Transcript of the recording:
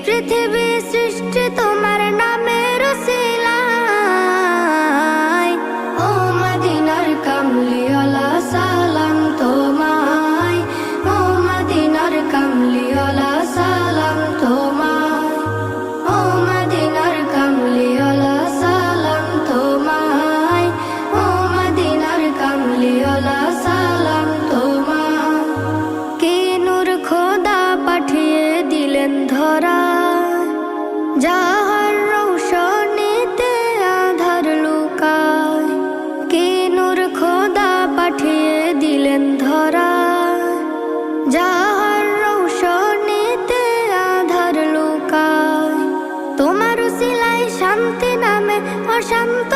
পৃথিবী সৃষ্টি তোমার নামের উসিলায়। ও মদিনার কামলিওয়ালা সালাম তোমায়, ও মদিনার কামলিওয়ালা সালাম তোমায়, ও মদিনার কামলিওয়ালা সালাম তোমায়, ও মদিনার কামলিওয়ালা সালাম তোমায়। কে নূর খোদা পাঠিয়ে দিলেন ধরা, যাহার রৌশনীতে আধার লুকায়। কে নূর খোদা পাঠিয়ে দিলেন ধরা, যাহার রৌশনীতে আধার লুকায়। তোমার উসিলায় শান্তি নামে অশান্ত